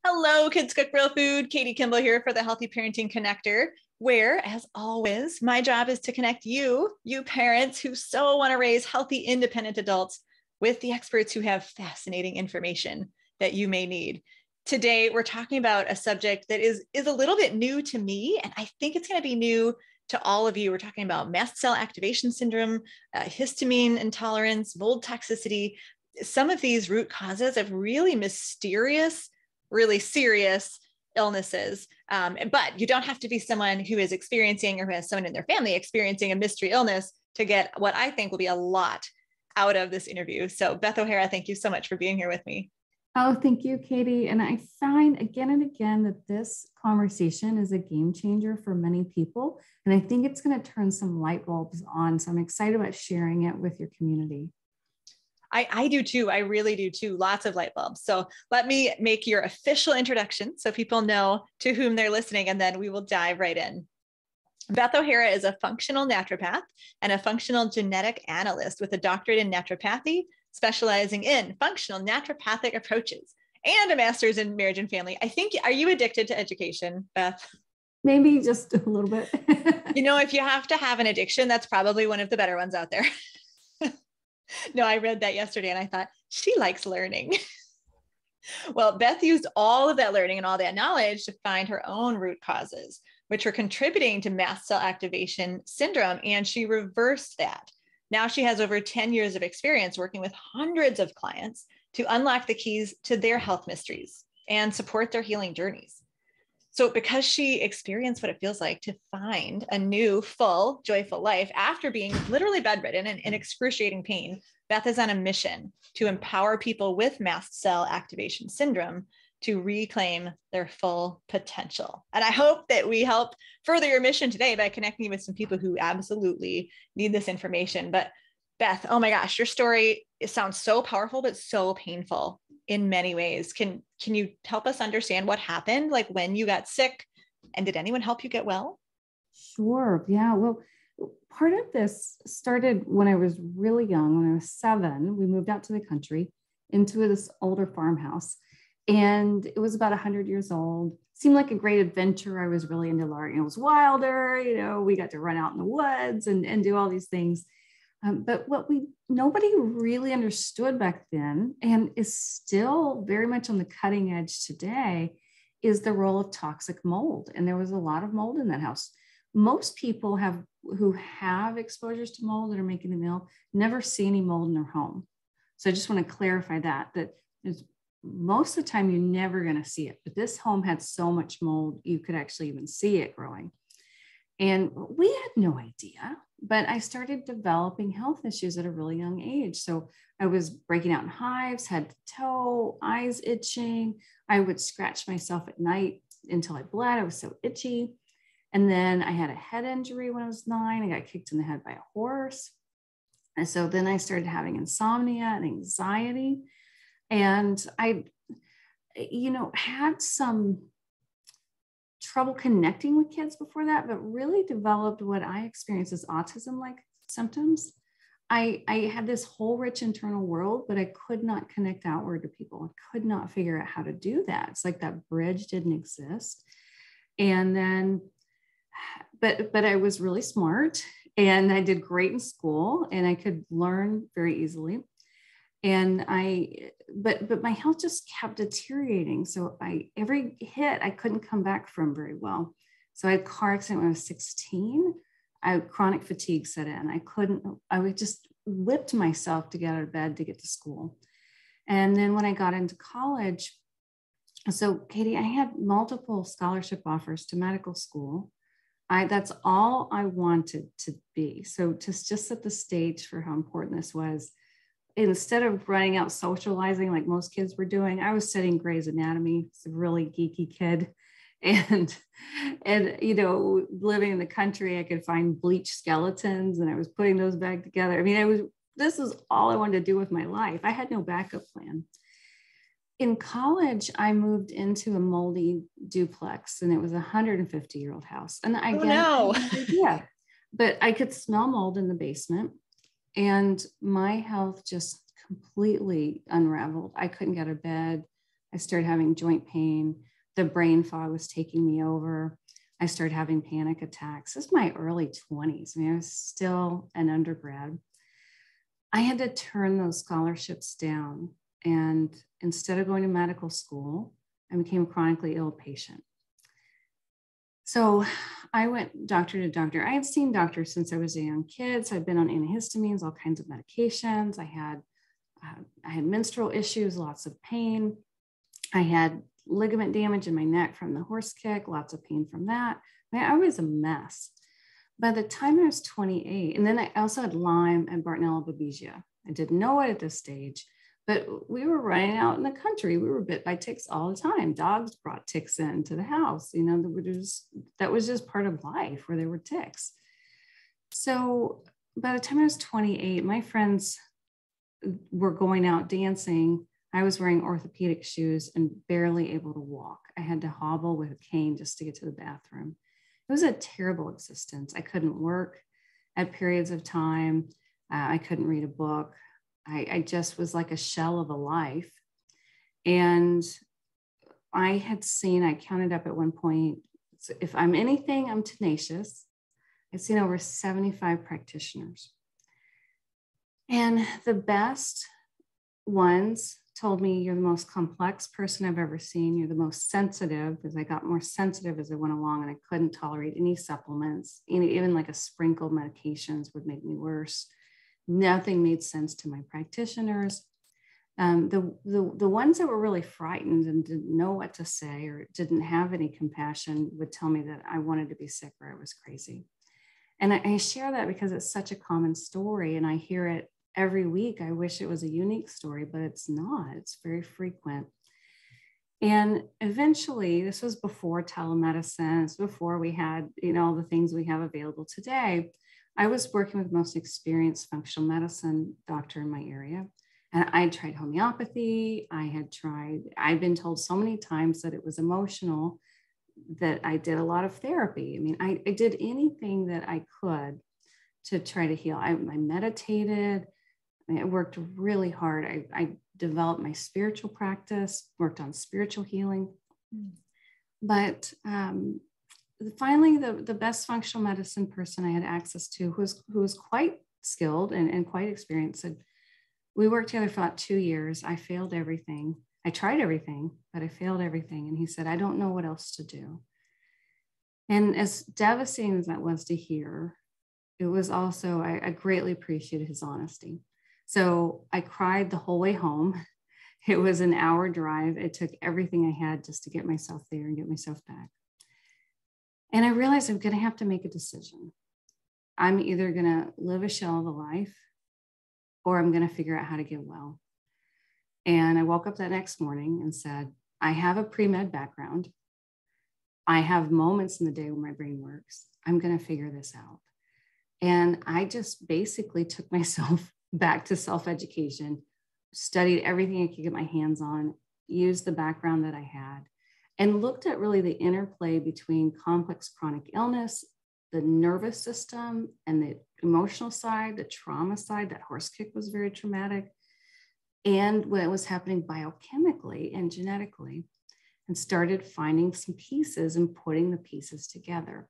Hello, Kids Cook Real Food. Katie Kimball here for the Healthy Parenting Connector, where, as always, my job is to connect you parents who so want to raise healthy, independent adults with the experts who have fascinating information that you may need. Today, we're talking about a subject that is a little bit new to me, and I think it's going to be new to all of you. We're talking about Mast Cell Activation Syndrome, histamine intolerance, mold toxicity, some of these root causes of really mysterious, really serious illnesses. But you don't have to be someone who is experiencing or who has someone in their family experiencing a mystery illness to get what I think will be a lot out of this interview. So Beth O'Hara, thank you so much for being here with me. Oh, thank you, Katie. And I find again and again that this conversation is a game changer for many people. And I think it's going to turn some light bulbs on. So I'm excited about sharing it with your community. I do too. I really do too. Lots of light bulbs. So let me make your official introduction so people know to whom they're listening, and then we will dive right in. Beth O'Hara is a functional naturopath and a functional genetic analyst with a doctorate in naturopathy, specializing in functional naturopathic approaches and a master's in marriage and family. I think, are you addicted to education, Beth? Maybe just a little bit. You know, if you have to have an addiction, that's probably one of the better ones out there. No, I read that yesterday and I thought, she likes learning. Well, Beth used all of that learning and all that knowledge to find her own root causes, which were contributing to mast cell activation syndrome, and she reversed that. Now she has over 10 years of experience working with hundreds of clients to unlock the keys to their health mysteries and support their healing journeys. So because she experienced what it feels like to find a new, full, joyful life after being literally bedridden and in excruciating pain, Beth is on a mission to empower people with mast cell activation syndrome to reclaim their full potential. And I hope that we help further your mission today by connecting you with some people who absolutely need this information. But Beth, oh my gosh, your story, it sounds so powerful, but so painful in many ways. Can you help us understand what happened? Like when you got sick, and did anyone help you get well? Sure. Yeah. Well, part of this started when I was really young. When I was 7, we moved out to the country into this older farmhouse, and it was about 100 years old. Seemed like a great adventure. I was really into learning. It was wilder. You know, we got to run out in the woods and do all these things. But what nobody really understood back then, and is still very much on the cutting edge today, is the role of toxic mold. And there was a lot of mold in that house. Most people who have exposures to mold that are making the meal never see any mold in their home. So I just want to clarify that most of the time you're never going to see it. But this home had so much mold, you could actually even see it growing. And we had no idea, but I started developing health issues at a really young age. So I was breaking out in hives, head to toe, eyes itching. I would scratch myself at night until I bled. I was so itchy. And then I had a head injury when I was 9. I got kicked in the head by a horse. And so then I started having insomnia and anxiety. And I, had some trouble connecting with kids before that, but really developed what I experienced as autism-like symptoms. I had this whole rich internal world, but I could not connect outward to people. I could not figure out how to do that. It's like that bridge didn't exist. And then, but I was really smart and I did great in school and I could learn very easily. And but my health just kept deteriorating. So every hit I couldn't come back from very well. So I had a car accident when I was 16. Chronic fatigue set in. I would just whipped myself to get out of bed to get to school. And then when I got into college, so Katie, I had multiple scholarship offers to medical school. That's all I wanted to be. So to just set the stage for how important this was, instead of running out socializing like most kids were doing, I was studying Grey's Anatomy. It's a really geeky kid. And living in the country, I could find bleached skeletons and I was putting those back together. I mean, this is all I wanted to do with my life. I had no backup plan. In college, I moved into a moldy duplex and it was a 150-year-old house. And I had no idea, but I could smell mold in the basement. And my health just completely unraveled. I couldn't get out of bed. I started having joint pain. The brain fog was taking me over. I started having panic attacks. This is my early 20s. I mean, I was still an undergrad. I had to turn those scholarships down. And instead of going to medical school, I became a chronically ill patient. So I went doctor to doctor. I had seen doctors since I was a young kid. So I'd been on antihistamines, all kinds of medications. I had menstrual issues, lots of pain. I had ligament damage in my neck from the horse kick, lots of pain from that. I mean, I was a mess. By the time I was 28, and then I also had Lyme and Bartonella babesia. I didn't know it at this stage, but we were running out in the country. We were bit by ticks all the time. Dogs brought ticks into the house. You know, that was just part of life where there were ticks. So by the time I was 28, my friends were going out dancing. I was wearing orthopedic shoes and barely able to walk. I had to hobble with a cane just to get to the bathroom. It was a terrible existence. I couldn't work at periods of time. I couldn't read a book. I just was like a shell of a life. And I counted up at one point, so if I'm anything, I'm tenacious. I'd seen over 75 practitioners. And the best ones told me, you're the most complex person I've ever seen. You're the most sensitive, because I got more sensitive as I went along, and I couldn't tolerate any supplements. Even like a sprinkle medications would make me worse. Nothing made sense to my practitioners. The ones that were really frightened and didn't know what to say or didn't have any compassion would tell me that I wanted to be sick or I was crazy. And I share that because it's such a common story, and I hear it every week. I wish it was a unique story, but it's not. It's very frequent. And eventually, this was before telemedicine, it's before we had, all the things we have available today. I was working with the most experienced functional medicine doctor in my area. And I tried homeopathy. I'd been told so many times that it was emotional that I did a lot of therapy. I mean, I did anything that I could to try to heal. I meditated. I worked really hard. I developed my spiritual practice, worked on spiritual healing. But finally, the best functional medicine person I had access to, who was quite skilled and quite experienced, said, we worked together for about 2 years. I failed everything. I tried everything, but I failed everything. And he said, I don't know what else to do. And as devastating as that was to hear, it was also, I greatly appreciated his honesty. So I cried the whole way home. It was an hour drive. It took everything I had just to get myself there and get myself back. And I realized I'm going to have to make a decision. I'm either going to live a shell of a life, or I'm going to figure out how to get well. And I woke up that next morning and said, I have a pre-med background. I have moments in the day when my brain works. I'm going to figure this out. And I just basically took myself back to self-education, studied everything I could get my hands on, used the background that I had, and looked at really the interplay between complex chronic illness, the nervous system, and the emotional side, the trauma side. That horse kick was very traumatic, and what was happening biochemically and genetically, and started finding some pieces and putting the pieces together.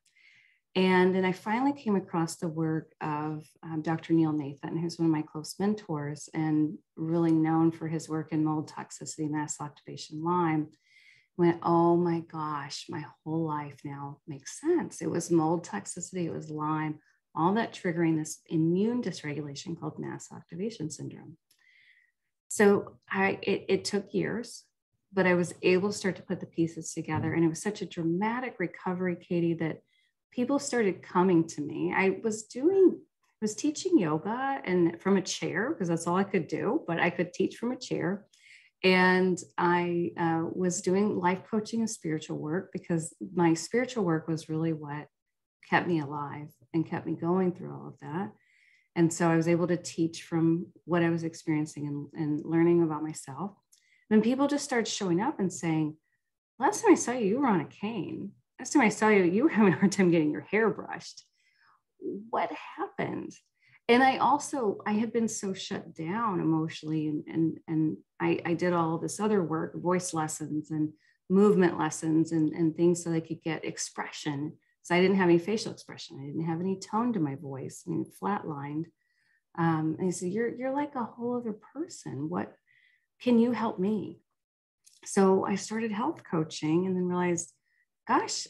And then I finally came across the work of Dr. Neil Nathan, who's one of my close mentors and really known for his work in mold toxicity, mast cell activation, Lyme. Went, oh my gosh, my whole life now makes sense. It was mold toxicity, it was Lyme, all that triggering this immune dysregulation called Mast Cell Activation Syndrome. So it took years, but I was able to start to put the pieces together. And it was such a dramatic recovery, Katie, that people started coming to me. I was teaching yoga and from a chair, because that's all I could do, but I could teach from a chair. And I was doing life coaching and spiritual work, because my spiritual work was really what kept me alive and kept me going through all of that. And so I was able to teach from what I was experiencing and learning about myself. And then people just started showing up and saying, last time I saw you, you were on a cane. Last time I saw you, you were having a hard time getting your hair brushed. What happened? And I had been so shut down emotionally, and I did all this other work, voice lessons and movement lessons and things so I could get expression. So I didn't have any facial expression. I didn't have any tone to my voice. I mean, flatlined. And he said, you're like a whole other person. What can you help me? So I started health coaching and then realized, gosh,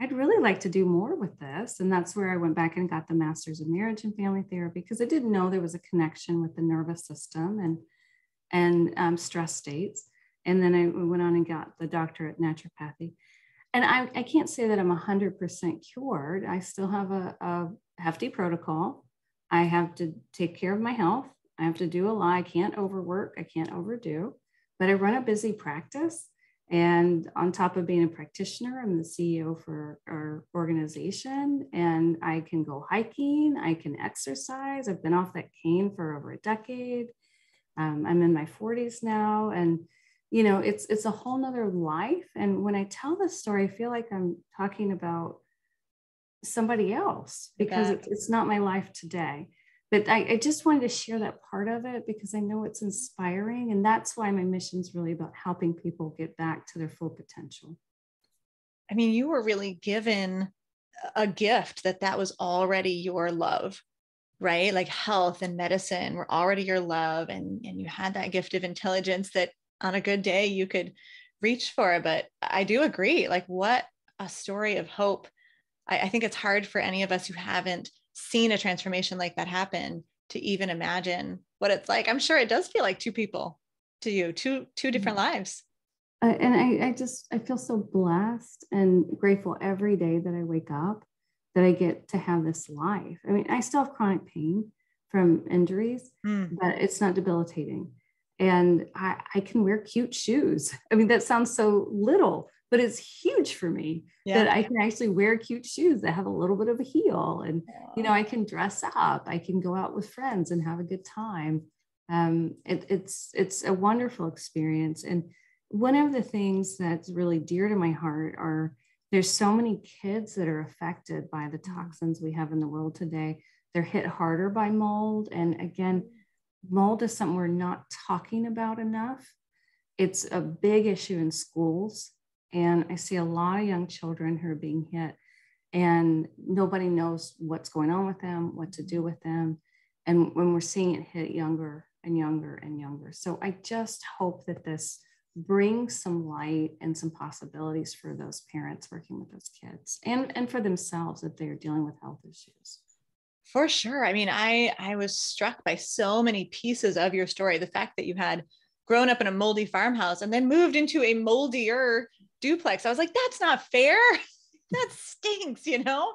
I'd really like to do more with this. And that's where I went back and got the master's of marriage and family therapy, because I didn't know there was a connection with the nervous system and stress states. And then I went on and got the doctorate in naturopathy. And I can't say that I'm 100% cured. I still have a hefty protocol. I have to take care of my health. I have to do a lot. I can't overwork. I can't overdo, but I run a busy practice. And on top of being a practitioner, I'm the CEO for our organization, and I can go hiking. I can exercise. I've been off that cane for over a decade. I'm in my 40s now, and you know, it's a whole nother life. And when I tell this story, I feel like I'm talking about somebody else, because it's not my life today. But I just wanted to share that part of it because I know it's inspiring. And that's why my mission is really about helping people get back to their full potential. I mean, you were really given a gift that was already your love, right? Like health and medicine were already your love. And you had that gift of intelligence that on a good day you could reach for. But I do agree, like what a story of hope. I think it's hard for any of us who haven't seen a transformation like that happen to even imagine what it's like. I'm sure it does feel like two people to you, two different lives. And I feel so blessed and grateful every day that I wake up that I get to have this life. I mean, I still have chronic pain from injuries, but it's not debilitating. And I can wear cute shoes. I mean, that sounds so little, but it's huge for me that I can actually wear cute shoes that have a little bit of a heel. And, you know, I can dress up, I can go out with friends and have a good time. It's a wonderful experience. And one of the things that's really dear to my heart are there's so many kids that are affected by the toxins we have in the world today. They're hit harder by mold. And again, mold is something we're not talking about enough. It's a big issue in schools. And I see a lot of young children who are being hit and nobody knows what's going on with them, what to do with them. And when we're seeing it hit younger and younger and younger. So I just hope that this brings some light and some possibilities for those parents working with those kids and for themselves if they're dealing with health issues. For sure. I mean, I was struck by so many pieces of your story. The fact that you had grown up in a moldy farmhouse and then moved into a moldier duplex. I was like, that's not fair. That stinks, you know?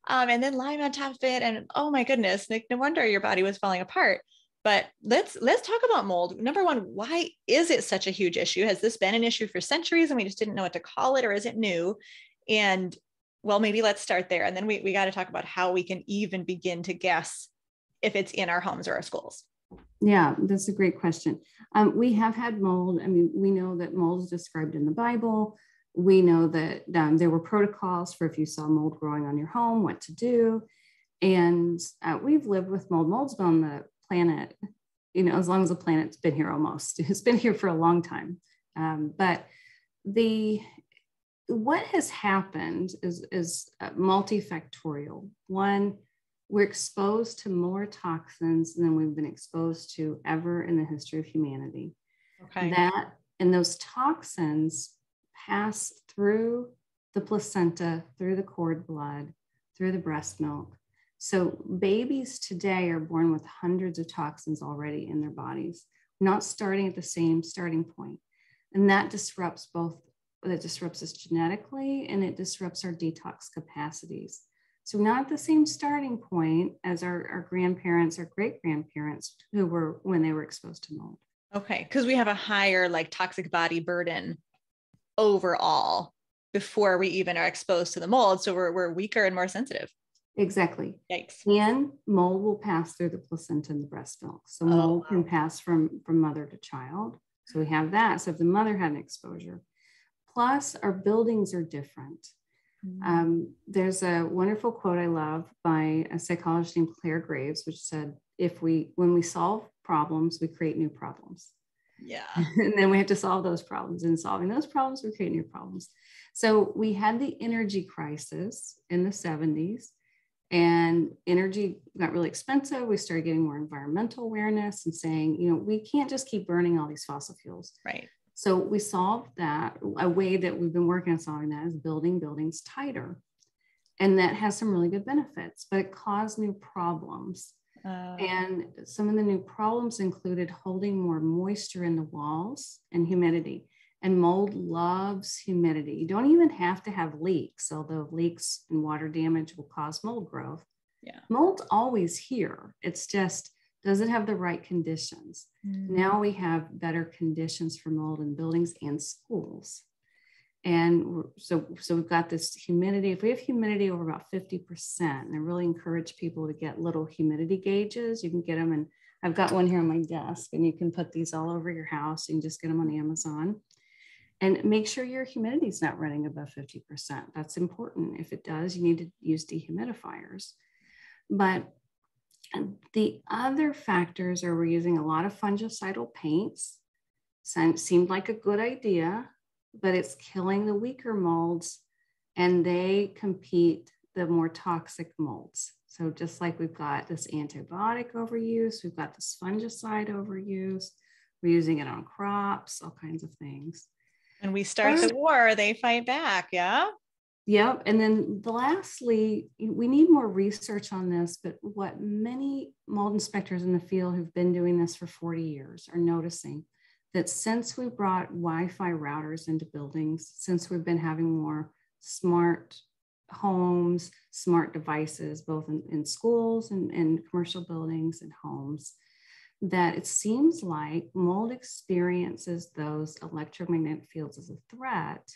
And then Lyme on top of it. And oh my goodness, Nick, no wonder your body was falling apart. But let's talk about mold. Number one, why is it such a huge issue? Has this been an issue for centuries and we just didn't know what to call it, or is it new? And well, maybe let's start there. And then we got to talk about how we can even begin to guess if it's in our homes or our schools. Yeah, that's a great question. We have had mold. I mean, we know that mold is described in the Bible. We know that there were protocols for if you saw mold growing on your home, what to do. And we've lived with mold. Mold's been on the planet, you know, as long as the planet's been here almost. It's been here for a long time. But what has happened is multifactorial. One, we're exposed to more toxins than we've been exposed to ever in the history of humanity. Okay. And those toxins pass through the placenta, through the cord blood, through the breast milk. So babies today are born with hundreds of toxins already in their bodies, not starting at the same starting point. And that disrupts us genetically, and it disrupts our detox capacities. So not at the same starting point as our grandparents or great-grandparents who were when they were exposed to mold. Okay, because we have a higher like toxic body burden overall before we even are exposed to the mold. So we're weaker and more sensitive. Exactly. Yikes. And mold will pass through the placenta and the breast milk. So mold can pass from mother to child. So we have that. So if the mother had an exposure, plus our buildings are different. There's a wonderful quote I love by a psychologist named Claire Graves, which said, when we solve problems, we create new problems. Yeah. And then we have to solve those problems. And solving those problems, we create new problems. So we had the energy crisis in the 70s, and energy got really expensive. We started getting more environmental awareness and saying, we can't just keep burning all these fossil fuels. Right. So we solved that. A way that we've been working on solving that is building buildings tighter. And that has some really good benefits, but it caused new problems. And some of the new problems included holding more moisture in the walls and humidity. And mold loves humidity. You don't even have to have leaks, although leaks and water damage will cause mold growth. Yeah. Mold's always here. It's just, does it have the right conditions? Now we have better conditions for mold in buildings and schools. And so we've got this humidity. If we have humidity over about 50%, and I really encourage people to get little humidity gauges. You can get them, and I've got one here on my desk, and you can put these all over your house. You can just get them on Amazon. And make sure your humidity is not running above 50%. That's important. If it does, you need to use dehumidifiers. But the other factors are we're using a lot of fungicidal paints. Seemed like a good idea, but it's killing the weaker molds, and they compete the more toxic molds. So just like we've got this antibiotic overuse, we've got this fungicide overuse, we're using it on crops, all kinds of things. When we start the war, they fight back. Yeah. Yep. And then lastly, we need more research on this, but what many mold inspectors in the field who've been doing this for 40 years are noticing that since we brought Wi-Fi routers into buildings, since we've been having more smart homes, smart devices, both in schools and commercial buildings and homes, that it seems like mold experiences those electromagnetic fields as a threat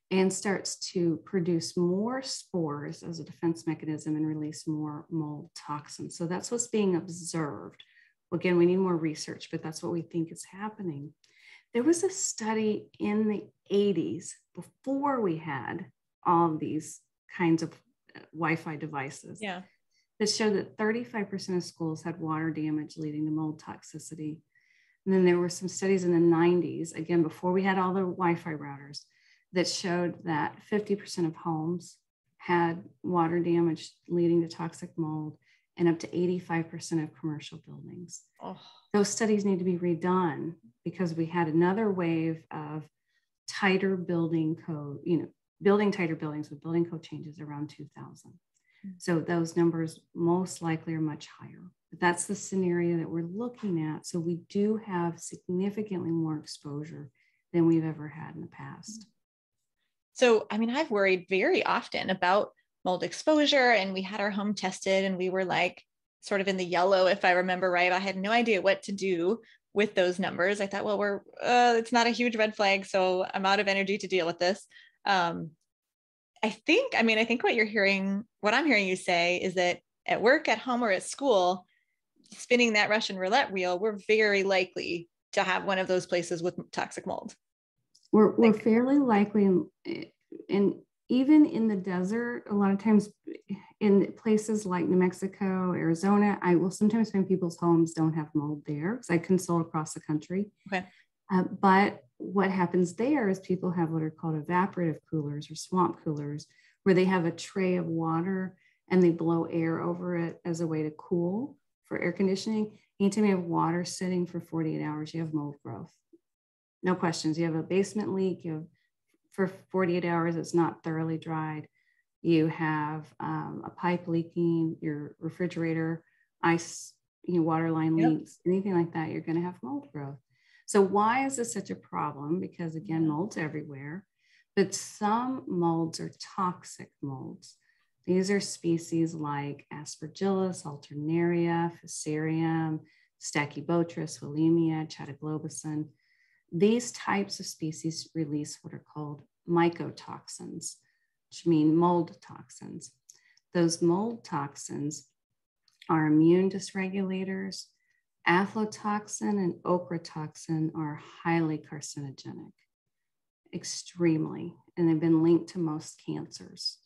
and starts to produce more spores as a defense mechanism and release more mold toxins. So that's what's being observed. Again, we need more research, but that's what we think is happening. There was a study in the 80s, before we had all of these kinds of Wi-Fi devices, that showed that 35% of schools had water damage leading to mold toxicity. And then there were some studies in the 90s, again, before we had all the Wi-Fi routers, that showed that 50% of homes had water damage leading to toxic mold, and up to 85% of commercial buildings. Those studies need to be redone because we had another wave of tighter building code, building tighter buildings with building code changes around 2000. So those numbers most likely are much higher. But that's the scenario that we're looking at. So we do have significantly more exposure than we've ever had in the past. So, I've worried very often about mold exposure, and we had our home tested and we were like sort of in the yellow, if I remember right. I had no idea what to do with those numbers. I thought, well, it's not a huge red flag, so I'm out of energy to deal with this. I think what I'm hearing you say is that at work, at home, or at school, spinning that Russian roulette wheel, we're very likely to have one of those places with toxic mold. We're fairly likely, and even in the desert, a lot of times in places like New Mexico, Arizona, I will sometimes find people's homes don't have mold there because I consult across the country. Okay. But what happens there is people have what are called evaporative coolers or swamp coolers, where they have a tray of water and they blow air over it as a way to cool for air conditioning. Anytime you have water sitting for 48 hours, you have mold growth. No questions. You have a basement leak, for 48 hours, it's not thoroughly dried. You have a pipe leaking, your refrigerator, ice, water line leaks, anything like that, you're going to have mold growth. So why is this such a problem? Because again, mold's everywhere, but some molds are toxic molds. These are species like Aspergillus, Alternaria, Fusarium, Stachybotrys, Willemia, Chaetoglobicin. These types of species release what are called mycotoxins, which mean mold toxins. Those mold toxins are immune dysregulators. Aflatoxin and ochratoxin are highly carcinogenic. extremely, and they've been linked to most cancers.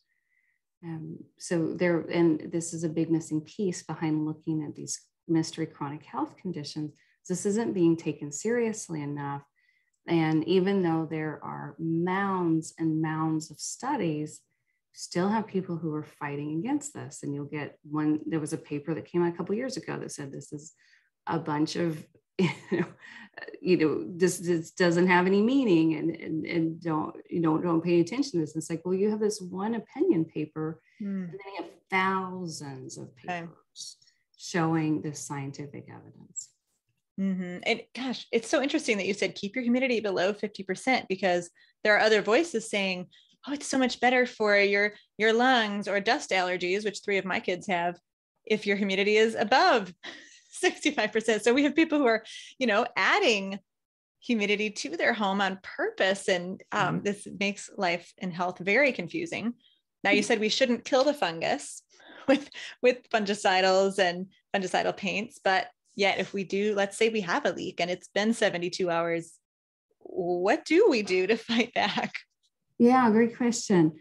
So there, and this is a big missing piece behind looking at these mystery chronic health conditions. This isn't being taken seriously enough. And even though there are mounds and mounds of studies, still have people who are fighting against this. And you'll get one, there was a paper that came out a couple of years ago that said this is a bunch of, this doesn't have any meaning, and don't pay attention to this. And it's like, well, you have this one opinion paper, and then you have thousands of papers showing this scientific evidence. Mm-hmm. And gosh, it's so interesting that you said keep your humidity below 50%, because there are other voices saying, oh, it's so much better for your lungs, or dust allergies, which 3 of my kids have, if your humidity is above 65%. So we have people who are, adding humidity to their home on purpose. And this makes life and health very confusing. Now, you said we shouldn't kill the fungus with fungicidals and fungicidal paints, but yet if we do, let's say we have a leak and it's been 72 hours, what do we do to fight back? Yeah, great question.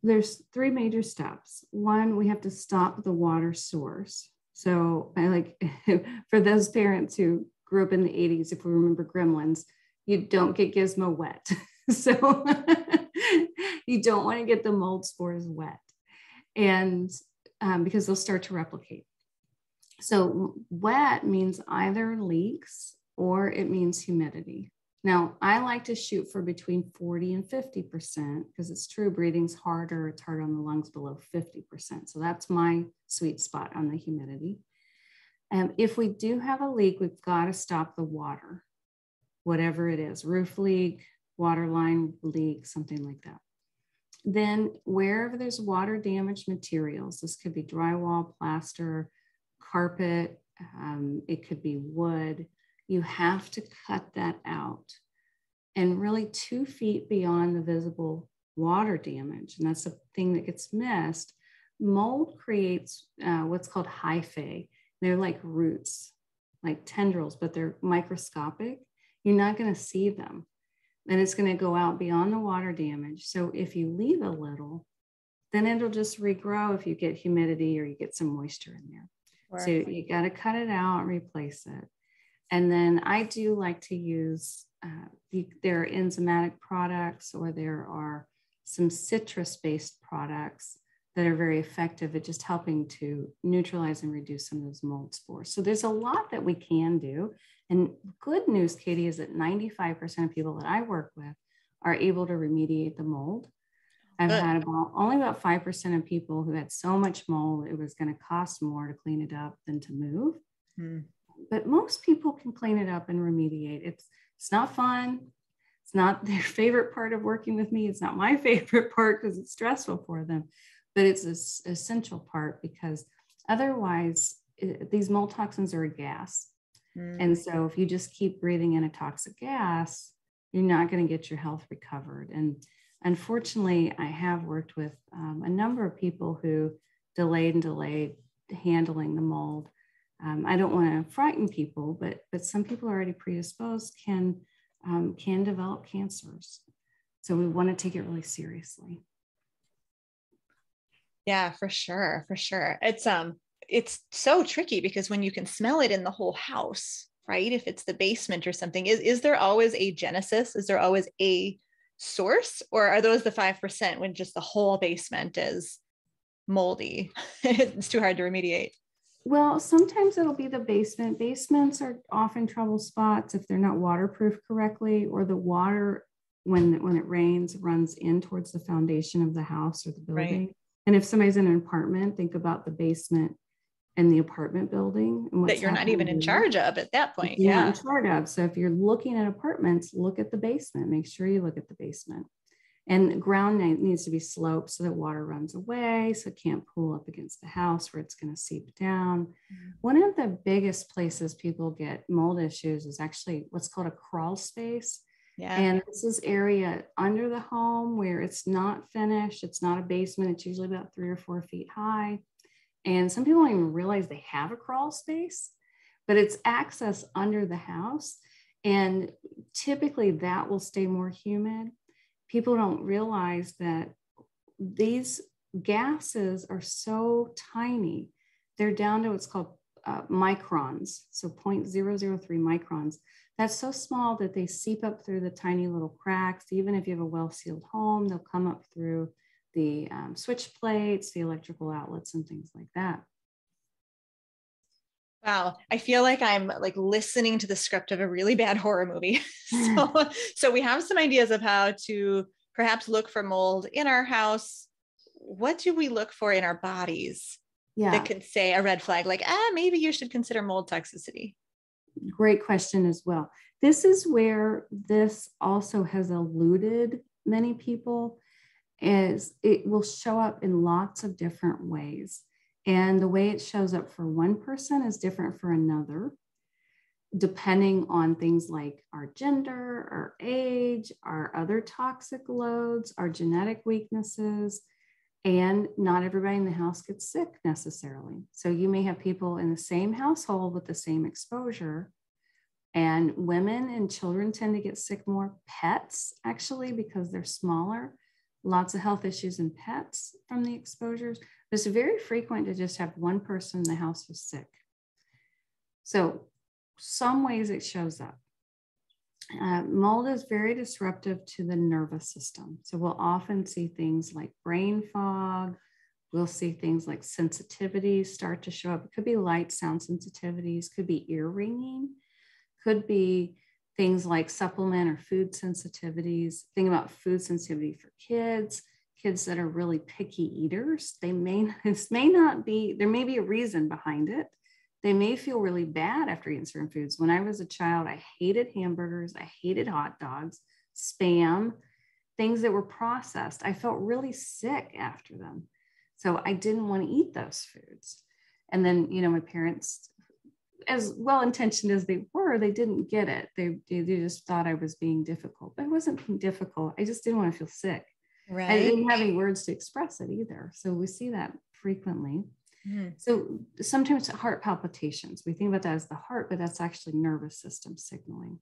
There's 3 major steps. One, we have to stop the water source. So for those parents who grew up in the 80s, if we remember Gremlins, you don't get Gizmo wet. So you don't want to get the mold spores wet, and because they'll start to replicate. So wet means either leaks or it means humidity. Now, I like to shoot for between 40 and 50%, because it's true, breathing's harder. It's harder on the lungs below 50%. So that's my sweet spot on the humidity. And if we do have a leak, we've got to stop the water, whatever it is, roof leak, water line leak, something like that. Then wherever there's water damaged materials, this could be drywall, plaster, carpet, it could be wood, you have to cut that out, and really 2 feet beyond the visible water damage. And that's the thing that gets missed. Mold creates what's called hyphae. They're like roots, like tendrils, but they're microscopic. You're not going to see them. And it's going to go out beyond the water damage. So if you leave a little, then it'll just regrow if you get humidity or you get some moisture in there. Right. So you got to cut it out and replace it. And then I do like to use, there are enzymatic products, or there are some citrus-based products that are very effective at just helping to neutralize and reduce some of those mold spores. So there's a lot that we can do. And good news, Katie, is that 95% of people that I work with are able to remediate the mold. I've had only about 5% of people who had so much mold, it was going to cost more to clean it up than to move. But most people can clean it up and remediate. It's not fun. It's not their favorite part of working with me. It's not my favorite part because it's stressful for them, but it's an essential part, because otherwise these mold toxins are a gas. And so if you just keep breathing in a toxic gas, you're not going to get your health recovered. And unfortunately, I have worked with a number of people who delayed handling the mold. I don't want to frighten people, but some people already predisposed can develop cancers. So we want to take it really seriously. Yeah, for sure. For sure. It's so tricky, because when you can smell it in the whole house, right? If it's the basement or something, is there always a genesis? Is there always a source, or are those the 5% when just the whole basement is moldy? It's too hard to remediate. Well, sometimes it'll be the basement. Basements are often trouble spots if they're not waterproof correctly, or the water, when it rains, runs in towards the foundation of the house or the building. Right. And if somebody's in an apartment, think about the basement and the apartment building. And that you're not even in charge of at that point. You're not in charge of. So if you're looking at apartments, look at the basement. Make sure you look at the basement. And the ground needs to be sloped so that water runs away, so it can't pool up against the house where it's going to seep down. One of the biggest places people get mold issues is actually what's called a crawl space. Yeah. And this is area under the home where it's not finished. It's not a basement. It's usually about 3 or 4 feet high. And some people don't even realize they have a crawl space, but it's access under the house. And typically that will stay more humid. people don't realize that these gases are so tiny. They're down to what's called microns, so 0.003 microns. That's so small that they seep up through the tiny little cracks. Even if you have a well-sealed home, they'll come up through the switch plates, the electrical outlets, and things like that. Wow. I feel like I'm like listening to the script of a really bad horror movie. So we have some ideas of how to perhaps look for mold in our house. What do we look for in our bodies that can say a red flag, like, maybe you should consider mold toxicity? Great question as well. This is where this also has eluded many people, is it will show up in lots of different ways. And the way it shows up for one person is different for another, depending on things like our gender, our age, our other toxic loads, our genetic weaknesses, and not everybody in the house gets sick necessarily. So you may have people in the same household with the same exposure, and women and children tend to get sick more. Pets, actually, because they're smaller, lots of health issues in pets from the exposures. It's very frequent to just have one person in the house who's sick. So some ways it shows up. Mold is very disruptive to the nervous system. So we'll often see things like brain fog. We'll see things like sensitivities start to show up. It could be light sound sensitivities, could be ear ringing, could be things like supplement or food sensitivities. Think about food sensitivity for kids that are really picky eaters. This may not be, there may be a reason behind it. They may feel really bad after eating certain foods. When I was a child, I hated hamburgers. I hated hot dogs, Spam, things that were processed. I felt really sick after them. So I didn't want to eat those foods. And then, my parents, as well-intentioned as they were, they didn't get it. They just thought I was being difficult, but I wasn't being difficult. I just didn't want to feel sick. Right. I didn't have any words to express it either. So we see that frequently. So sometimes heart palpitations, we think about that as the heart, but that's actually nervous system signaling.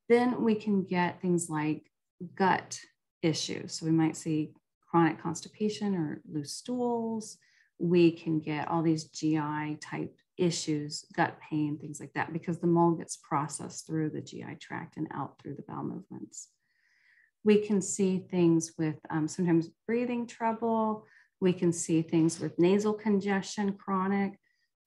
Then we can get things like gut issues. So we might see chronic constipation or loose stools. We can get all these GI type issues, gut pain, things like that, because the mold gets processed through the GI tract and out through the bowel movements. We can see things with sometimes breathing trouble. We can see things with nasal congestion, chronic.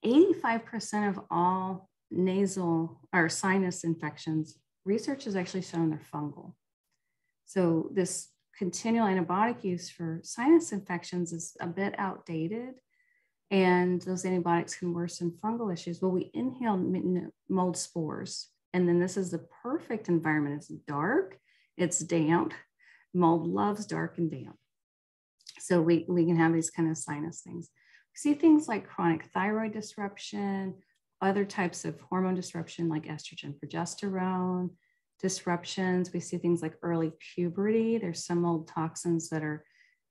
85% of all nasal or sinus infections, research has actually shown they're fungal. So this continual antibiotic use for sinus infections is a bit outdated, and those antibiotics can worsen fungal issues. Well, we inhale mold spores, and then this is the perfect environment. It's dark, it's damp. Mold loves dark and damp. So we can have these kind of sinus things. We see things like chronic thyroid disruption, other types of hormone disruption like estrogen, progesterone disruptions. We see things like early puberty. There's some mold toxins that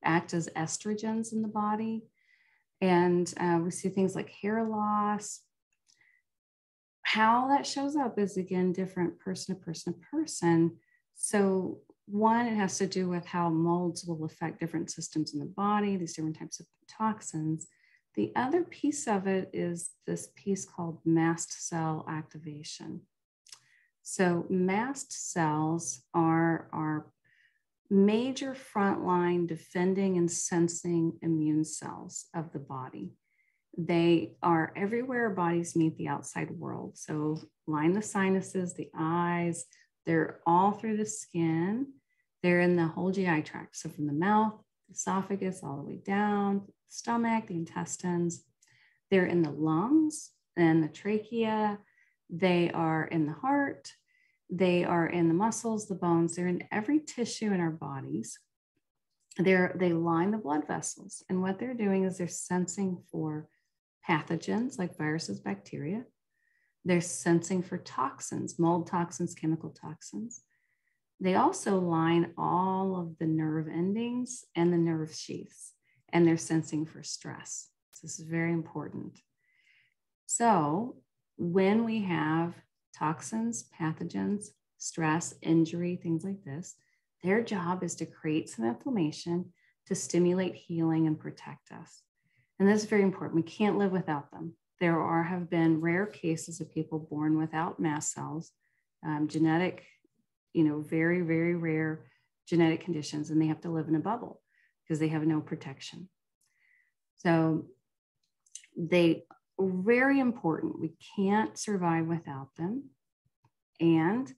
act as estrogens in the body. And we see things like hair loss. How that shows up is, again, different person to person to person. So one, it has to do with how molds will affect different systems in the body, these different types of toxins. The other piece of it is this piece called mast cell activation. So mast cells are our major frontline defending and sensing immune cells of the body. They are everywhere our bodies meet the outside world. So line the sinuses, the eyes, they're all through the skin. They're in the whole GI tract. So from the mouth, the esophagus, all the way down, the stomach, the intestines. They're in the lungs and the trachea. They are in the heart. They are in the muscles, the bones. They're in every tissue in our bodies. They line the blood vessels. And what they're doing is they're sensing for pathogens like viruses, bacteria. They're sensing for toxins, mold toxins, chemical toxins. They also line all of the nerve endings and the nerve sheaths, and they're sensing for stress. So this is very important. So when we have toxins, pathogens, stress, injury, things like this, Their job is to create some inflammation to stimulate healing and protect us. And that's very important. We can't live without them. Have been rare cases of people born without mast cells, genetic, very, very rare genetic conditions, and they have to live in a bubble because they have no protection. So they are very important. We can't survive without them. And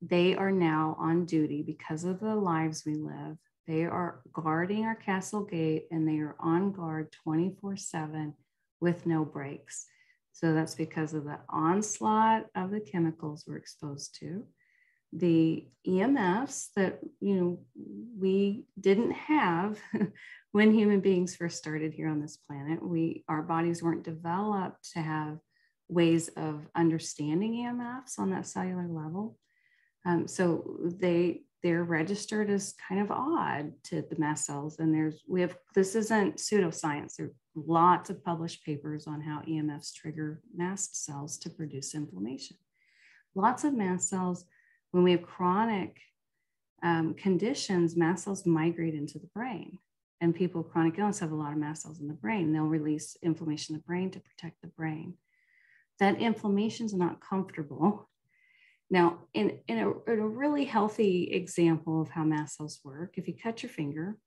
they are now on duty because of the lives we live. They are guarding our castle gate, and they are on guard 24/7 with no breaks. So that's because of the onslaught of the chemicals we're exposed to, the EMFs that, we didn't have when human beings first started here on this planet. Our bodies weren't developed to have ways of understanding EMFs on that cellular level. So they're registered as kind of odd to the mast cells. And this isn't pseudoscience. There are lots of published papers on how EMFs trigger mast cells to produce inflammation. Lots of mast cells, when we have chronic conditions, mast cells migrate into the brain. And people with chronic illness have a lot of mast cells in the brain. They'll release inflammation in the brain to protect the brain. That inflammation is not comfortable. Now, in a really healthy example of how mast cells work, if you cut your finger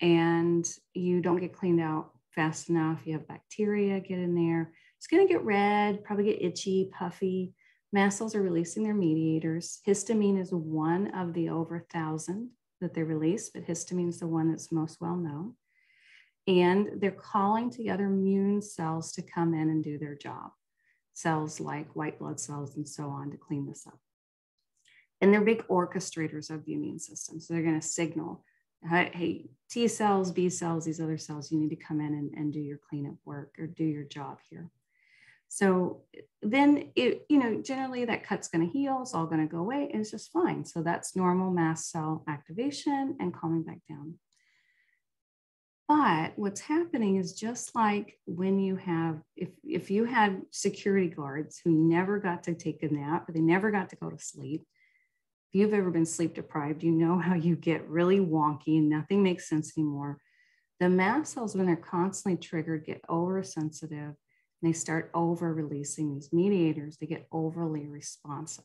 and you don't get cleaned out fast enough, you have bacteria get in there, it's going to get red, probably get itchy, puffy. Mast cells are releasing their mediators. Histamine is one of the over 1,000 that they release, but histamine is the one that's most well known. And they're calling together immune cells to come in and do their job. Cells like white blood cells and so on to clean this up. And they're big orchestrators of the immune system. So they're going to signal, hey, T cells, B cells, these other cells, you need to come in and do your cleanup work or do your job here. So then, generally that cut's going to heal. It's all going to go away. And it's just fine. So that's normal mast cell activation and calming back down. But what's happening is just like when you have, if you had security guards who never got to take a nap, or they never got to go to sleep, if you've ever been sleep deprived, you know how you get really wonky and nothing makes sense anymore. The mast cells, when they're constantly triggered, get oversensitive. They start over releasing these mediators. They get overly responsive.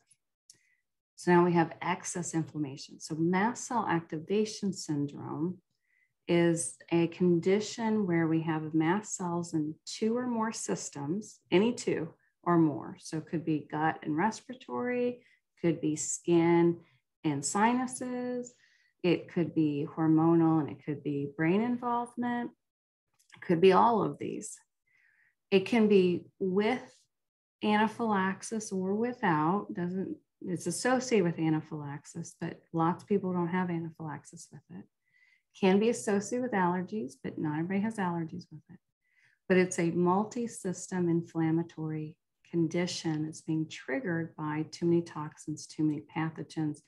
So now we have excess inflammation. So Mast Cell Activation Syndrome is a condition where we have mast cells in 2 or more systems, any 2 or more. So it could be gut and respiratory, could be skin and sinuses, it could be hormonal, and it could be brain involvement. It could be all of these. It can be with anaphylaxis or without. It's associated with anaphylaxis, but lots of people don't have anaphylaxis with it. Can be associated with allergies, but not everybody has allergies with it. But it's a multi-system inflammatory condition that's being triggered by too many toxins, too many pathogens,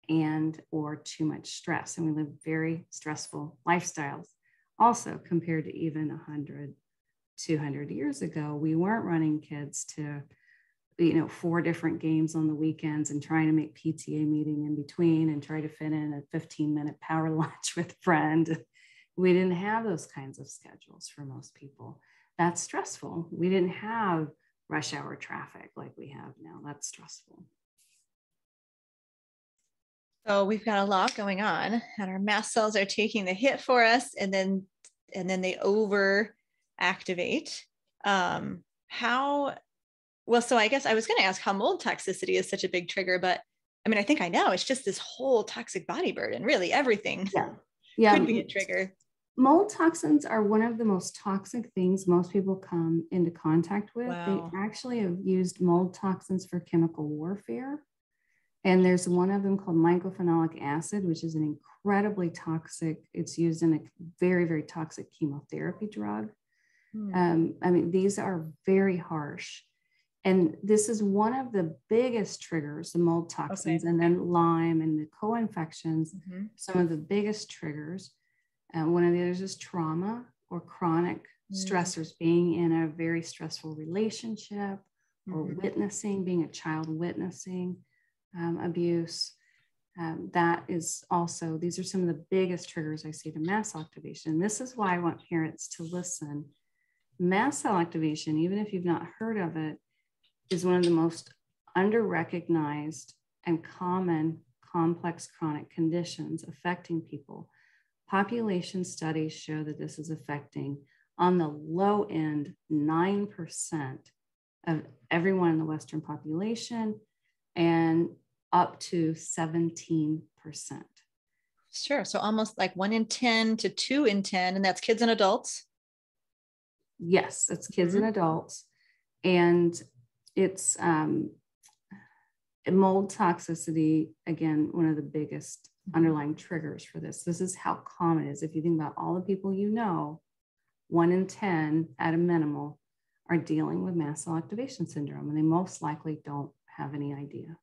and or too much stress. And we live very stressful lifestyles. Also, compared to even 100, 200 years ago, we weren't running kids to 4 different games on the weekends and trying to make PTA meeting in between and try to fit in a 15-minute power lunch with a friend. We didn't have those kinds of schedules for most people. That's stressful. We didn't have rush hour traffic like we have now. That's stressful. So we've got a lot going on, and our mast cells are taking the hit for us, and then they over activate. So I guess I was going to ask how mold toxicity is such a big trigger, but I mean, I think I know. It's just this whole toxic body burden, really everything could be a trigger. Mold toxins are one of the most toxic things most people come into contact with. Wow. They actually have used mold toxins for chemical warfare. And there's one of them called mycophenolic acid, which is an incredibly toxic, it's used in a very, very toxic chemotherapy drug. These are very harsh. And this is one of the biggest triggers, the mold toxins, and then Lyme and the co-infections, some of the biggest triggers. One of the others is trauma or chronic stressors, being in a very stressful relationship or witnessing, being a child witnessing abuse. that is also, these are some of the biggest triggers I see to mast cell activation. This is why I want parents to listen. Mast cell activation, even if you've not heard of it, is one of the most under-recognized and common complex chronic conditions affecting people. Population studies show that this is affecting, on the low end, 9% of everyone in the Western population, and up to 17%. Sure. So almost like 1 in 10 to 2 in 10, and that's kids and adults. Yes, it's kids and adults. And it's mold toxicity, again, one of the biggest underlying triggers for this. This is how common it is. If you think about all the people you know, 1 in 10 at a minimal are dealing with mast cell activation syndrome, and they most likely don't have any idea.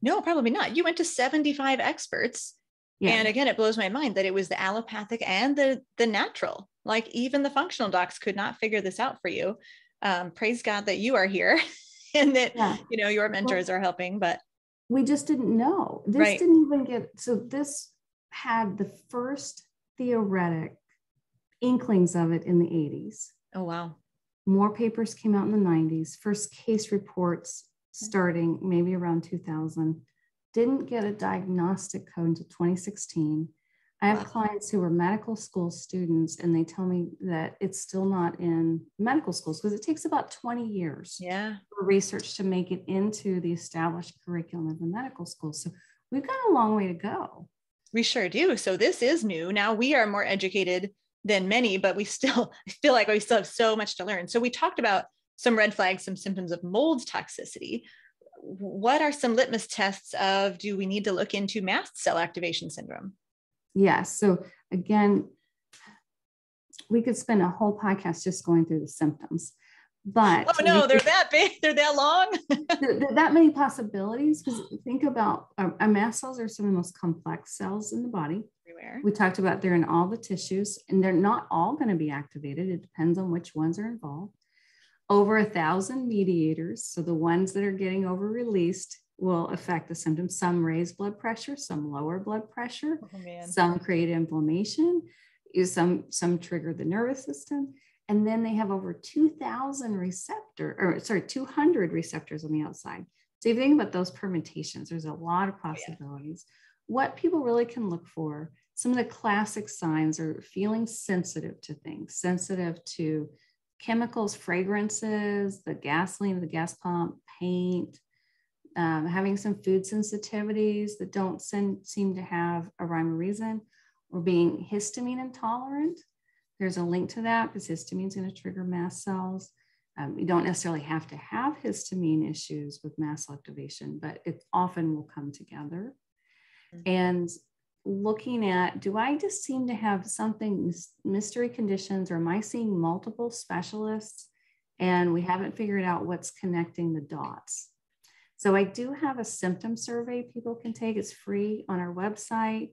No, probably not. You went to 75 experts. Yeah. And again, it blows my mind that it was the allopathic and the natural. Like even the functional docs could not figure this out for you. Praise God that you are here and that, you know, your mentors are helping, but we just didn't know. This didn't even get, so this had the first theoretic inklings of it in the 80s. Oh, wow. More papers came out in the 90s, first case reports starting maybe around 2000. Didn't get a diagnostic code until 2016. I have clients who are medical school students, and they tell me that it's still not in medical schools because it takes about 20 years for research to make it into the established curriculum of the medical schools. So we've got a long way to go. We sure do. So this is new. Now we are more educated than many, but we still feel like we still have so much to learn. So we talked about some red flags, some symptoms of mold toxicity. What are some litmus tests of, do we need to look into mast cell activation syndrome? Yes. So again, we could spend a whole podcast just going through the symptoms, but oh no, they're that big, they're that long. that many possibilities. Because think about our mast cells are some of the most complex cells in the body. Everywhere. We talked about they're in all the tissues, and they're not all going to be activated. It depends on which ones are involved. Over 1,000 mediators. So the ones that are getting over released will affect the symptoms. Some raise blood pressure, some lower blood pressure, some create inflammation, some trigger the nervous system. And then they have over 200 receptors on the outside. So if you think about those permutations, there's a lot of possibilities. What people really can look for, some of the classic signs are feeling sensitive to things, sensitive to chemicals, fragrances, the gasoline, the gas pump, paint, having some food sensitivities that don't seem to have a rhyme or reason, or being histamine intolerant. There's a link to that because histamine is going to trigger mast cells. You don't necessarily have to have histamine issues with mast cell activation, but it often will come together. And looking at, do I just seem to have something, mystery conditions, or am I seeing multiple specialists and we haven't figured out what's connecting the dots? So I do have a symptom survey people can take. It's free on our website,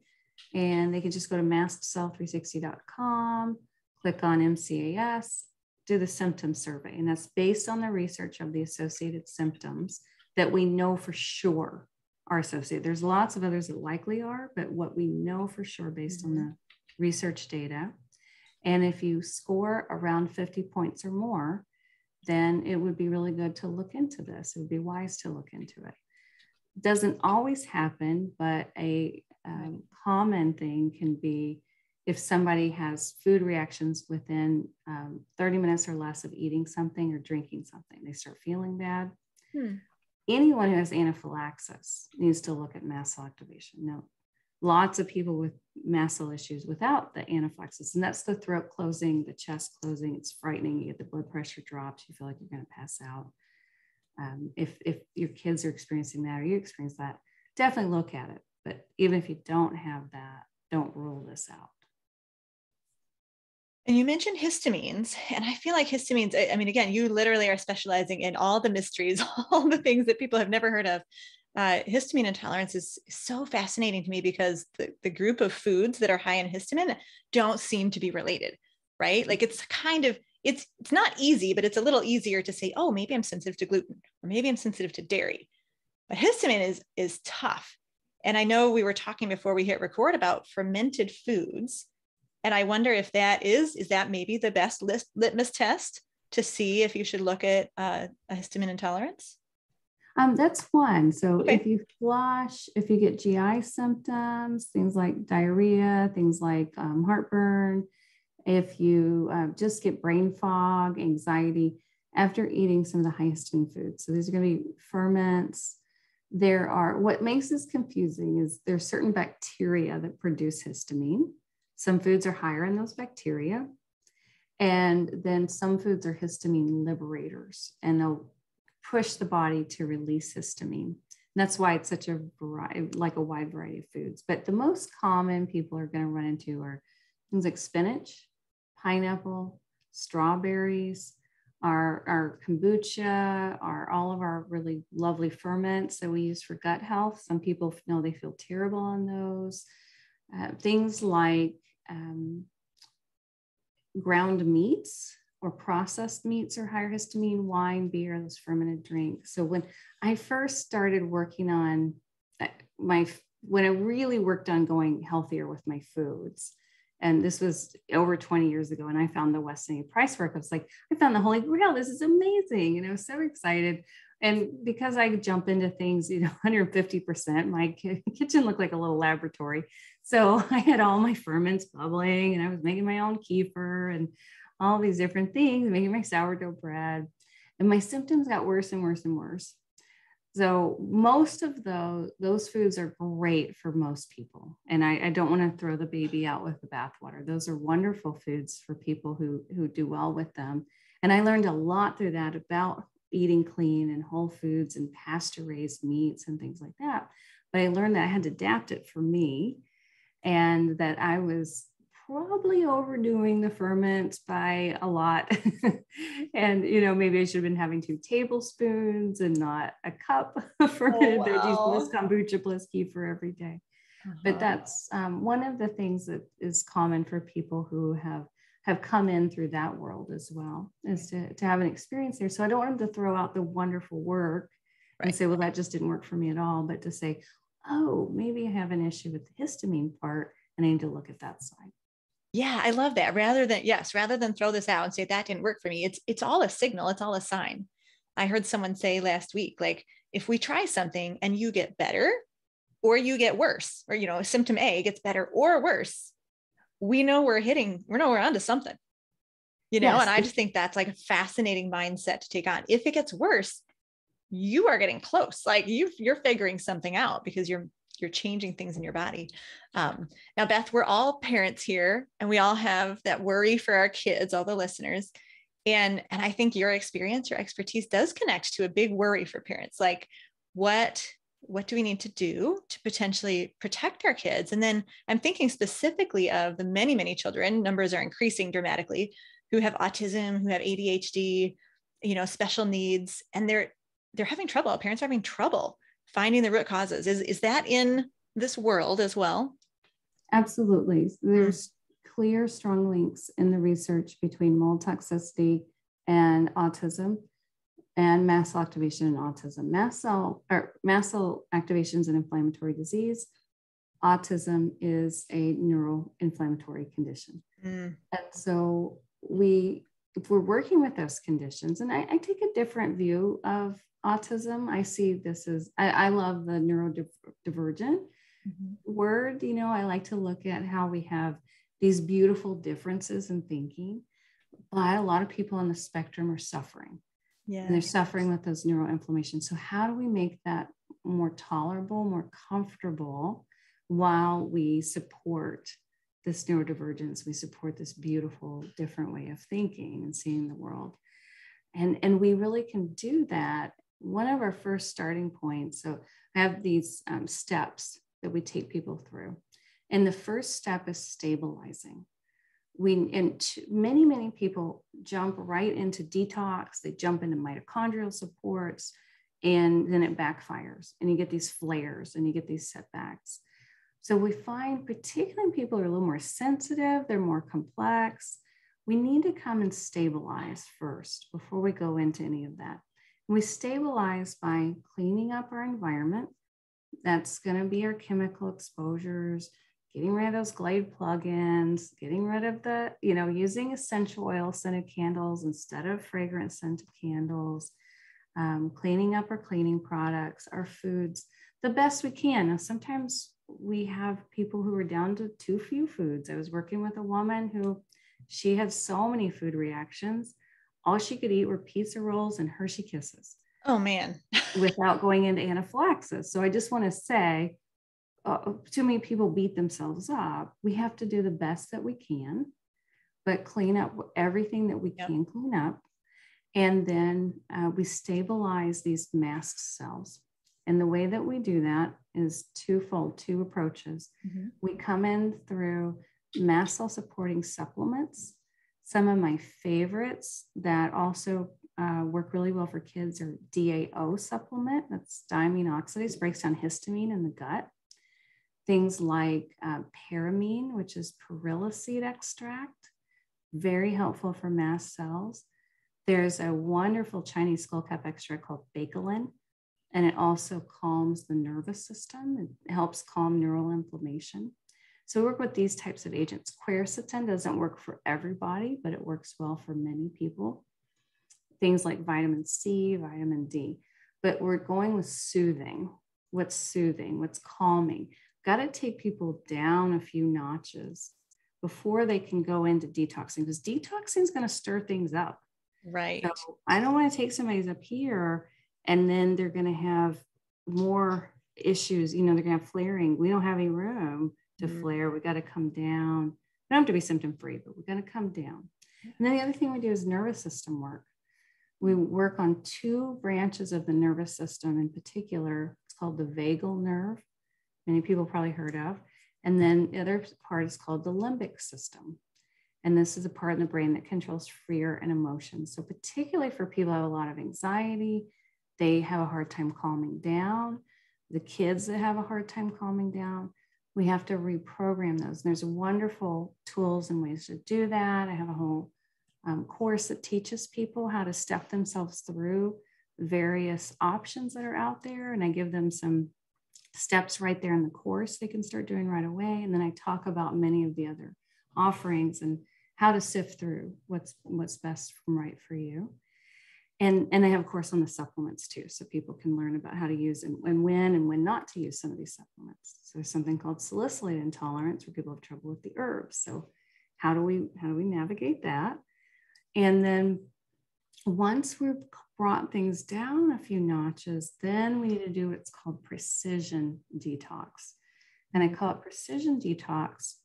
and they can just go to mastcell360.com, click on MCAS, do the symptom survey. And that's based on the research of the associated symptoms that we know for sure are associated. There's lots of others that likely are, but what we know for sure based on the research data. And if you score around 50 points or more, then it would be really good to look into this. It would be wise to look into it. Doesn't always happen, but a common thing can be if somebody has food reactions within 30 minutes or less of eating something or drinking something, they start feeling bad. Anyone who has anaphylaxis needs to look at mast cell activation. Now, lots of people with mast cell issues without the anaphylaxis, and that's the throat closing, the chest closing. It's frightening. You get the blood pressure drops. You feel like you're going to pass out. If your kids are experiencing that or you experience that, definitely look at it. But even if you don't have that, don't rule this out. And you mentioned histamines, and I feel like histamines, I mean, again, you literally are specializing in all the mysteries, all the things that people have never heard of. Histamine intolerance is so fascinating to me because the group of foods that are high in histamine don't seem to be related, right? Like it's kind of, it's not easy, but it's a little easier to say, oh, maybe I'm sensitive to gluten, or maybe I'm sensitive to dairy. But histamine is tough. And I know we were talking before we hit record about fermented foods. And I wonder if is that maybe the best litmus test to see if you should look at a histamine intolerance? That's one. So Okay. if you flush, if you get GI symptoms, things like diarrhea, things like heartburn, if you just get brain fog, anxiety after eating some of the high histamine foods. So these are going to be ferments. What makes this confusing is there's certain bacteria that produce histamine. Some foods are higher in those bacteria. And then some foods are histamine liberators, and they'll push the body to release histamine. And that's why it's such a variety, like a wide variety of foods. But the most common people are going to run into are things like spinach, pineapple, strawberries, our kombucha, all of our really lovely ferments that we use for gut health. Some people know they feel terrible on those. Things like ground meats or processed meats are higher histamine, wine, beer, those fermented drinks. So when I first started working on when I really worked on going healthier with my foods, and this was over 20 years ago, and I found the Weston A. Price work, I was like, I found the Holy Grail. This is amazing. And I was so excited. And because I jump into things, 150%, my kitchen looked like a little laboratory. So I had all my ferments bubbling, and I was making my own kefir and all these different things, making my sourdough bread. And my symptoms got worse and worse and worse. So most of those foods are great for most people. And I don't want to throw the baby out with the bathwater. Those are wonderful foods for people who do well with them. And I learned a lot through that about eating clean and whole foods and pasture-raised meats and things like that. But I learned that I had to adapt it for me, and that I was probably overdoing the ferments by a lot. And, maybe I should have been having 2 tablespoons and not a cup of fermented veggies plus kombucha plus kefir every day. But that's one of the things that is common for people who have come in through that world as well, is to have an experience there. So I don't want them to throw out the wonderful work and say, well, that just didn't work for me at all, but to say, oh, maybe I have an issue with the histamine part, and I need to look at that side. Yeah, I love that. Rather than throw this out and say that didn't work for me, it's all a signal, it's all a sign. I heard someone say last week, like, if we try something and you get better or you get worse, or symptom A gets better or worse, we know we're onto something. Yes. And I just think that's like a fascinating mindset to take on. If it gets worse, you are getting close. Like you're figuring something out because you're changing things in your body. Now, Beth, we're all parents here, and we all have that worry for our kids, all the listeners. And I think your experience, your expertise does connect to a big worry for parents. Like, what do we need to do to potentially protect our kids? And then I'm thinking specifically of the many, many children, numbers are increasing dramatically, who have autism, who have ADHD, special needs, and they're having trouble. Parents are having trouble finding the root causes. Is that in this world as well? Absolutely. There's clear, strong links in the research between mold toxicity and autism, and mast cell activation and autism. Mast cell activation is an inflammatory disease. Autism is a neuroinflammatory condition. And so if we're working with those conditions, and I take a different view of autism. I see this as, I love the neurodivergent word. I like to look at how we have these beautiful differences in thinking, but a lot of people on the spectrum are suffering. Yeah. And they're suffering with those neuroinflammation. So how do we make that more tolerable, more comfortable, while we support this neurodivergence, we support this beautiful, different way of thinking and seeing the world. And we really can do that. One of our first starting points, so I have these steps that we take people through. And the first step is stabilizing. Many people jump right into detox, they jump into mitochondrial supports, and then it backfires, and you get these flares and you get these setbacks. So we find, particularly people who are a little more sensitive, they're more complex, we need to come and stabilize first before we go into any of that. And we stabilize by cleaning up our environment. That's going to be our chemical exposures, getting rid of those Glade plugins, getting rid of the, using essential oil scented candles instead of fragrance scented candles, cleaning up our cleaning products, our foods, the best we can. Now, sometimes we have people who are down to too few foods. I was working with a woman who she had so many food reactions. All she could eat were pizza rolls and Hershey Kisses. Oh, man. Without going into anaphylaxis. So I just want to say, too many people beat themselves up. We have to do the best that we can, but clean up everything that we can clean up. And then we stabilize these mast cells. And the way that we do that is twofold, two approaches. Mm-hmm. We come in through mast cell supporting supplements. Some of my favorites that also work really well for kids are DAO supplement. That's diamine oxidase, breaks down histamine in the gut. Things like paramine, which is perilla seed extract, very helpful for mast cells. There's a wonderful Chinese skullcap extract called bakelin, and it also calms the nervous system. It helps calm neural inflammation. So we work with these types of agents. Quercetin doesn't work for everybody, but it works well for many people. Things like vitamin C, vitamin D, but we're going with soothing. What's calming? Got to take people down a few notches before they can go into detoxing, because detoxing is going to stir things up. Right. So I don't want to take somebody's up here and then they're going to have more issues. They're going to have flaring. We don't have any room to flare. We got to come down. We don't have to be symptom free, but we're going to come down. And then the other thing we do is nervous system work. We work on two branches of the nervous system in particular. It's called the vagal nerve. Many people probably heard of. And then the other part is called the limbic system. And this is a part in the brain that controls fear and emotion. So particularly for people who have a lot of anxiety, they have a hard time calming down. The kids that have a hard time calming down, we have to reprogram those. And there's wonderful tools and ways to do that. I have a whole course that teaches people how to step themselves through various options that are out there. And I give them some steps right there in the course they can start doing right away. And then I talk about many of the other offerings and how to sift through what's best and right for you. And I have a course on the supplements too, so people can learn about how to use and when not to use some of these supplements. So there's something called salicylate intolerance where people have trouble with the herbs. So how do we navigate that? And then once we've brought things down a few notches, then we need to do what's called precision detox. And I call it precision detox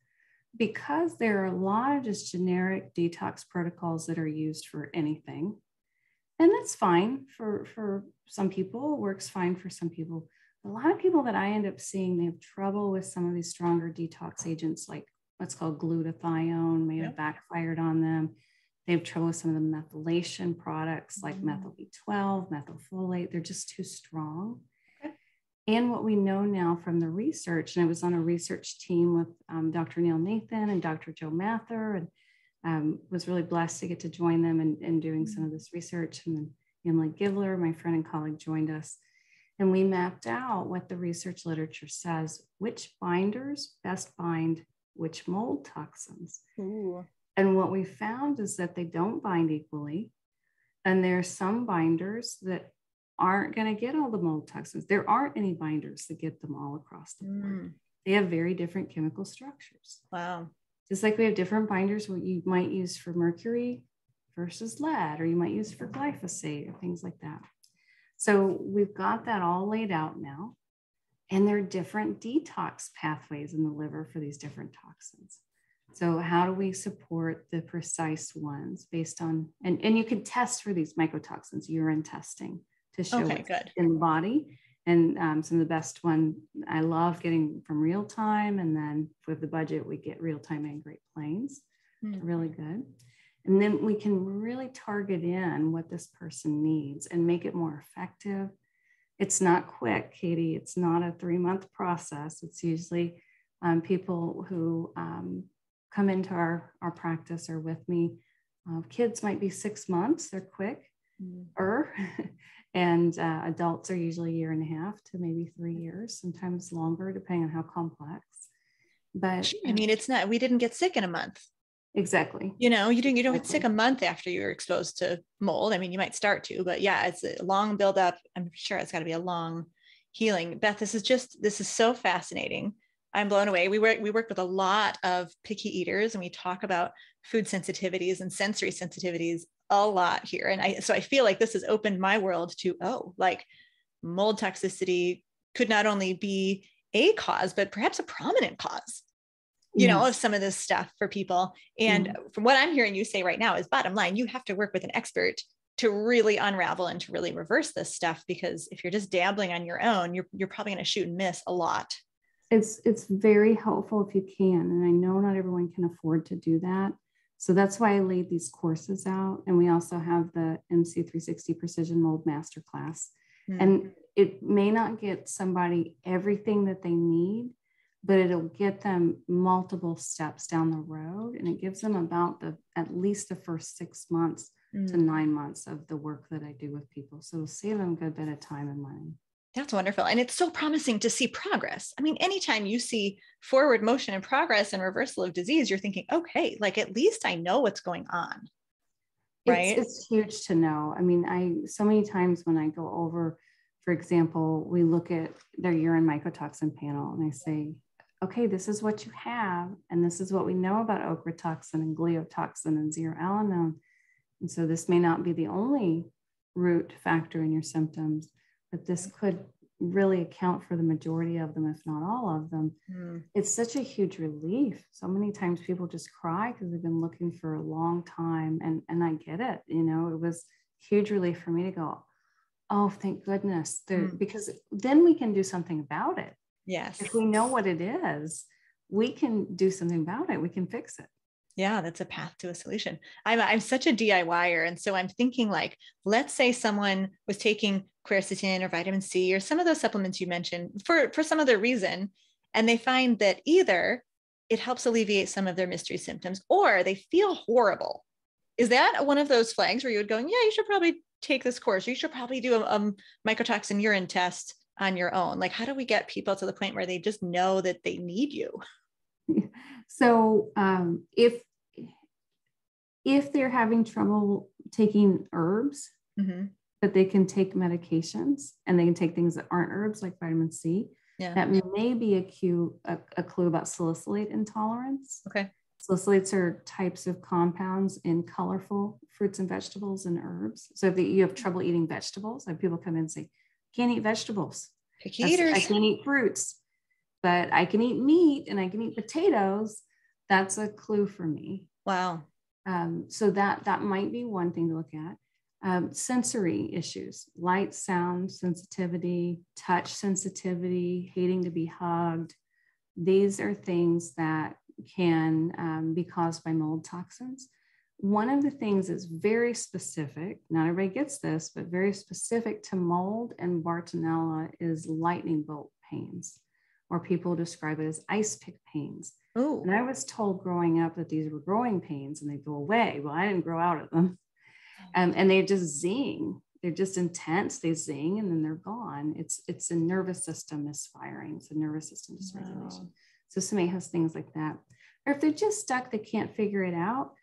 because there are a lot of just generic detox protocols that are used for anything. And that's fine for some people, it works fine for some people. A lot of people that I end up seeing, they have trouble with some of these stronger detox agents like what's called glutathione, may have backfired on them. They have trouble with some of the methylation products like methyl B12, methylfolate. They're just too strong. Okay. And what we know now from the research, and I was on a research team with Dr. Neil Nathan and Dr. Joe Mather, and was really blessed to get to join them in doing some of this research. And then Emily Givler, my friend and colleague, joined us. And we mapped out what the research literature says, which binders best bind which mold toxins. Ooh. And what we found is that they don't bind equally. And there are some binders that aren't going to get all the mold toxins. There aren't any binders that get them all across the board. They have very different chemical structures. Wow. Just like we have different binders, what you might use for mercury versus lead, or you might use for glyphosate or things like that. So we've got that all laid out now. And there are different detox pathways in the liver for these different toxins. So how do we support the precise ones based on, and you can test for these mycotoxins, urine testing to show what's in the body. And some of the best one I love getting from Real Time. And then with the budget, we get Real Time and Great Plains. Really good. And then we can really target in what this person needs and make it more effective. It's not quick, Katie. It's not a 3-month process. It's usually people who come into our practice or with me. Kids might be 6 months, they're quick. And adults are usually a year and a half to maybe 3 years, sometimes longer, depending on how complex. But I mean, it's not, we didn't get sick in a month. Exactly. You don't get sick a month after you're exposed to mold. I mean, you might start to, but yeah, it's a long buildup. I'm sure it's got to be a long healing. Beth, this is so fascinating. I'm blown away. We work with a lot of picky eaters, and we talk about food sensitivities and sensory sensitivities a lot here. And so I feel like this has opened my world to, like mold toxicity could not only be a cause, but perhaps a prominent cause, of some of this stuff for people. And from what I'm hearing you say right now is, bottom line, you have to work with an expert to really unravel and to really reverse this stuff, because if you're just dabbling on your own, you're probably going to shoot and miss a lot. It's very helpful if you can. And I know not everyone can afford to do that. So that's why I laid these courses out. And we also have the MC360 Precision Mold Masterclass. And it may not get somebody everything that they need, but it'll get them multiple steps down the road. And it gives them about at least the first 6 months to 9 months of the work that I do with people. So it'll save them a good bit of time and money. That's wonderful. And it's so promising to see progress. I mean, anytime you see forward motion and progress and reversal of disease, you're thinking, okay, like at least I know what's going on. Right. It's huge to know. I mean, so many times when I go over, for example, we look at their urine mycotoxin panel and I say, okay, this is what you have. And this is what we know about ochratoxin and gliotoxin and zearalenone. And so this may not be the only root factor in your symptoms, but this could really account for the majority of them, if not all of them. It's such a huge relief. So many times people just cry because they've been looking for a long time. And I get it. It was huge relief for me to go, oh, thank goodness. Because then we can do something about it. Yes. If we know what it is, we can do something about it. We can fix it. Yeah, that's a path to a solution. I'm such a DIYer. And so I'm thinking, like, let's say someone was taking quercetin or vitamin C or some of those supplements you mentioned for some other reason, and they find that either it helps alleviate some of their mystery symptoms or they feel horrible. Is that one of those flags where you would go, yeah, you should probably take this course, or you should probably do a mycotoxin urine test on your own? Like, how do we get people to the point where they just know that they need you? So if they're having trouble taking herbs, but they can take medications and they can take things that aren't herbs like vitamin C, that may be a clue about salicylate intolerance. Okay. Salicylates are types of compounds in colorful fruits and vegetables and herbs. So if you have trouble eating vegetables, like people come in and say, can't eat vegetables. Picky eaters. I can't eat fruits, but I can eat meat and I can eat potatoes. That's a clue for me. Wow. So that might be one thing to look at. Sensory issues, light, sound sensitivity, touch sensitivity, hating to be hugged. These are things that can be caused by mold toxins. One of the things that's very specific, not everybody gets this, but very specific to mold and Bartonella is lightning bolt pains, or people describe it as ice pick pains. Ooh. And I was told growing up that these were growing pains and they go away. Well, I didn't grow out of them. And they just zing. They're just intense. They zing and then they're gone. It's a nervous system misfiring. It's a nervous system dysregulation. Wow. So somebody has things like that. Or if they're just stuck, they can't figure it out,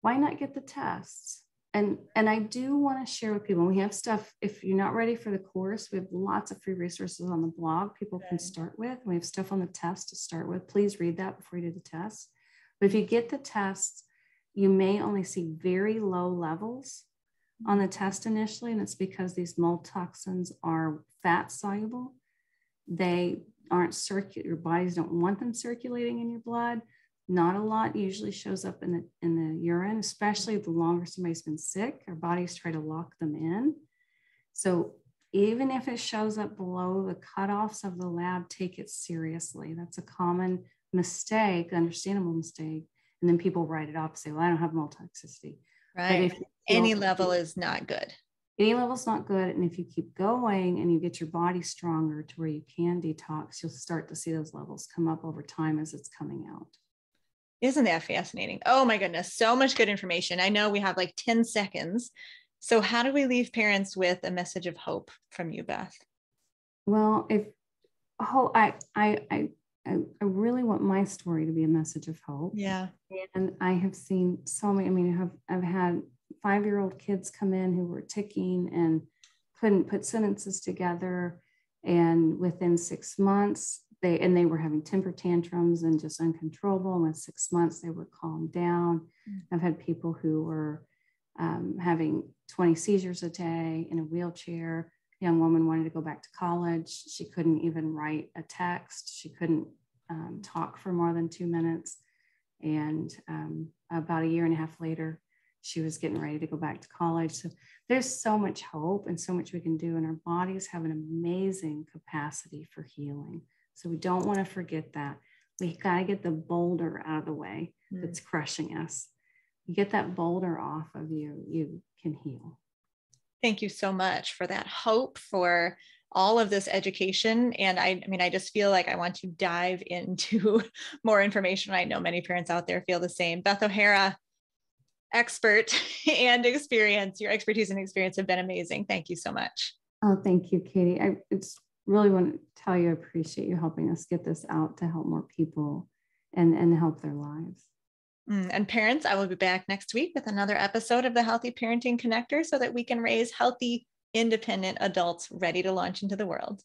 why not get the tests? And I do want to share with people, we have stuff, if you're not ready for the course, we have lots of free resources on the blog people can start with. We have stuff on the test to start with. Please read that before you do the test. But if you get the tests, you may only see very low levels on the test initially, and it's because these mold toxins are fat soluble. They aren't your bodies don't want them circulating in your blood. Not a lot usually shows up in the urine, especially the longer somebody's been sick. Our bodies try to lock them in. So even if it shows up below the cutoffs of the lab, take it seriously. That's a common mistake, understandable mistake. And then people write it off and say, well, I don't have mold toxicity. Right. But any level is not good. Any level is not good. And if you keep going and you get your body stronger to where you can detox, you'll start to see those levels come up over time as it's coming out. Isn't that fascinating? Oh my goodness. So much good information. I know we have like 10 seconds. So how do we leave parents with a message of hope from you, Beth? Well, I really want my story to be a message of hope. Yeah. And I have seen so many, I mean, I've had 5-year-old kids come in who were ticking and couldn't put sentences together. And within 6 months, they were having temper tantrums and just uncontrollable. And in 6 months, they were calmed down. I've had people who were having 20 seizures a day in a wheelchair. A young woman wanted to go back to college. She couldn't even write a text. She couldn't talk for more than 2 minutes. And about a year and a half later, she was getting ready to go back to college. So there's so much hope and so much we can do. And our bodies have an amazing capacity for healing. So we don't want to forget that. We got to get the boulder out of the way that's crushing us. You get that boulder off of you, you can heal. Thank you so much for that hope, for all of this education. And I mean, I just feel like I want to dive into more information. I know many parents out there feel the same. Beth O'Hara, expert and experience, your expertise and experience have been amazing. Thank you so much. Oh, thank you, Katie. I really want to tell you, I appreciate you helping us get this out to help more people and help their lives. And parents, I will be back next week with another episode of the Healthy Parenting Connector so that we can raise healthy, independent adults ready to launch into the world.